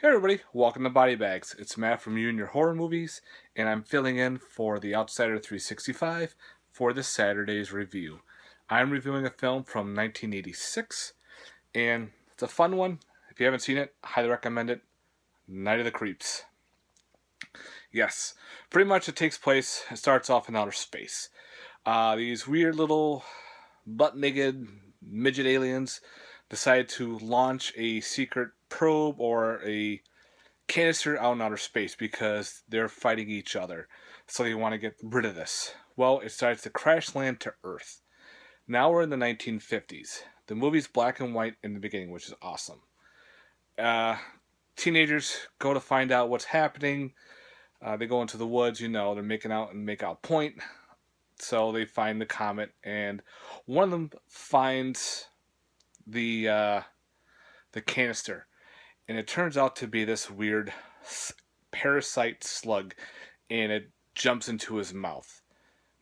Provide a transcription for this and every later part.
Hey everybody, welcome to Body Bags. It's Matt from You and Your Horror Movies, and I'm filling in for The Outsider 365 for this Saturday's review. I'm reviewing a film from 1986, and it's a fun one. If you haven't seen it, highly recommend it. Night of the Creeps. Yes, pretty much it starts off in outer space. These weird little butt-naked midget aliens decide to launch a secret probe or a canister out in outer space because they're fighting each other. So they want to get rid of this. Well, it starts to crash land to Earth. Now we're in the 1950s. The movie's black and white in the beginning, which is awesome. Uh, Teenagers go to find out what's happening. They go into the woods, they're making out and make out point. So they find the comet, and one of them finds the canister, and it turns out to be this weird parasite slug, and it jumps into his mouth.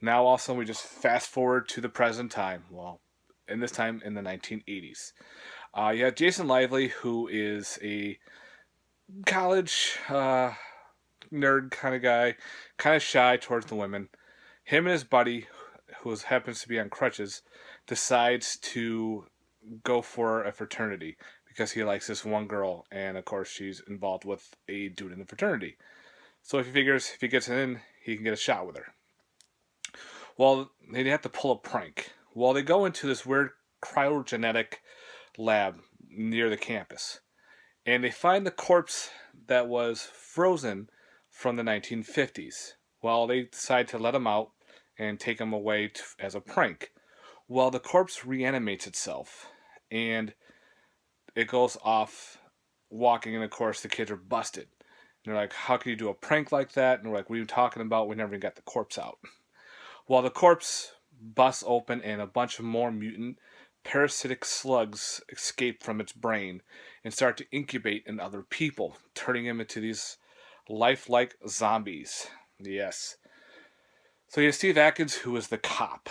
Now, also, we just fast forward to the present time. Well, in this time in the 1980s. You have Jason Lively, who is a college nerd kind of guy, kind of shy towards the women. Him and his buddy, who happens to be on crutches, decides to go for a fraternity because he likes this one girl, and of course she's involved with a dude in the fraternity. So if he figures if he gets in, he can get a shot with her. Well, they have to pull a prank. Well, they go into this weird cryogenetic lab near the campus, and they find the corpse that was frozen from the 1950s. Well, they decide to let him out and take him away as a prank. Well, the corpse reanimates itself, and it goes off walking, and of course the kids are busted. And they're like, how can you do a prank like that? And we're like, what are you talking about? We never even got the corpse out. Well, the corpse busts open, and a bunch of more mutant parasitic slugs escape from its brain and start to incubate in other people, turning them into these lifelike zombies. Yes. So you have Steve Atkins, who is the cop.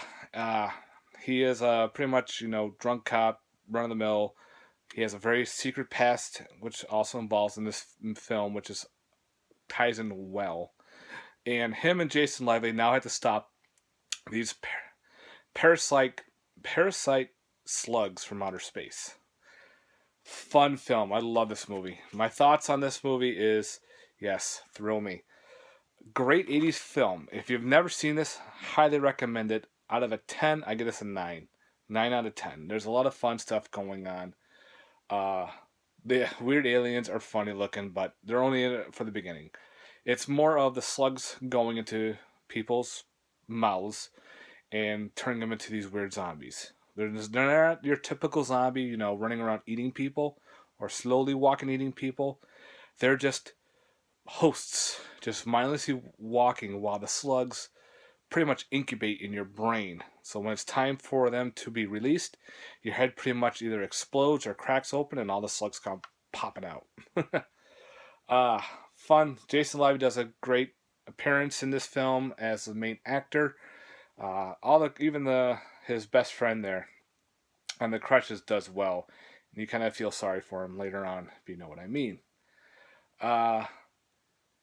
He is a pretty much, drunk cop, run of the mill. He has a very secret past, which also involves in this film, which is ties in well. And him and Jason Lively now have to stop these parasite parasite slugs from outer space. Fun film. I love this movie. My thoughts on this movie is yes, thrill me. Great 80s film. If you've never seen this, highly recommend it. Out of a 10, I give this a 9. 9 out of 10. There's a lot of fun stuff going on. The weird aliens are funny looking, but they're only in it for the beginning. It's more of the slugs going into people's mouths and turning them into these weird zombies. They're not your typical zombie, running around eating people or slowly walking eating people. They're just hosts, just mindlessly walking while the slugs pretty much incubate in your brain. So when it's time for them to be released, your head pretty much either explodes or cracks open, and all the slugs come popping out. Fun. Jason Lively does a great appearance in this film as the main actor. His best friend there on the crutches does well, and you kind of feel sorry for him later on, if you know what I mean. Uh,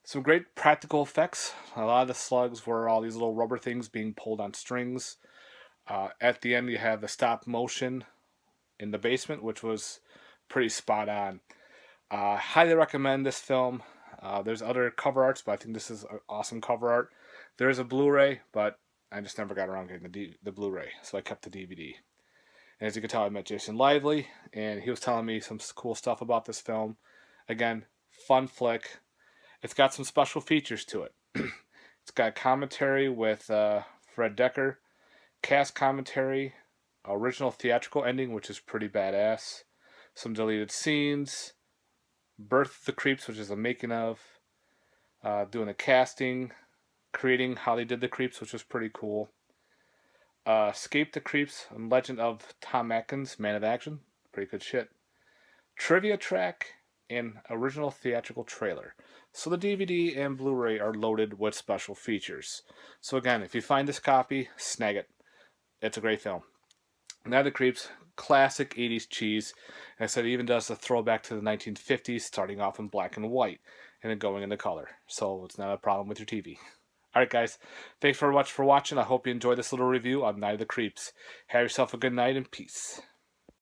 some great practical effects. A lot of the slugs were all these little rubber things being pulled on strings. At the end, you have the stop motion in the basement, which was pretty spot on. Highly recommend this film. There's other cover arts, but I think this is an awesome cover art. There is a Blu-ray, but I just never got around getting the Blu-ray, so I kept the DVD. And as you can tell, I met Jason Lively, and he was telling me some cool stuff about this film. Again, fun flick. It's got some special features to it. It's got commentary with Fred Decker, cast commentary, original theatrical ending, which is pretty badass, some deleted scenes, Birth of the Creeps, which is a making of, doing the casting, creating how they did the Creeps, which was pretty cool. Escape the Creeps and Legend of Tom Atkins, Man of Action, pretty good shit. Trivia track and original theatrical trailer. So the DVD and Blu-ray are loaded with special features. So again, if you find this copy, snag it. It's a great film. Now the Creeps, classic 80s cheese. And I said it even does a throwback to the 1950s, starting off in black and white and then going into color. So it's not a problem with your TV. Alright guys, thanks very much for watching. I hope you enjoyed this little review on Night of the Creeps. Have yourself a good night and peace.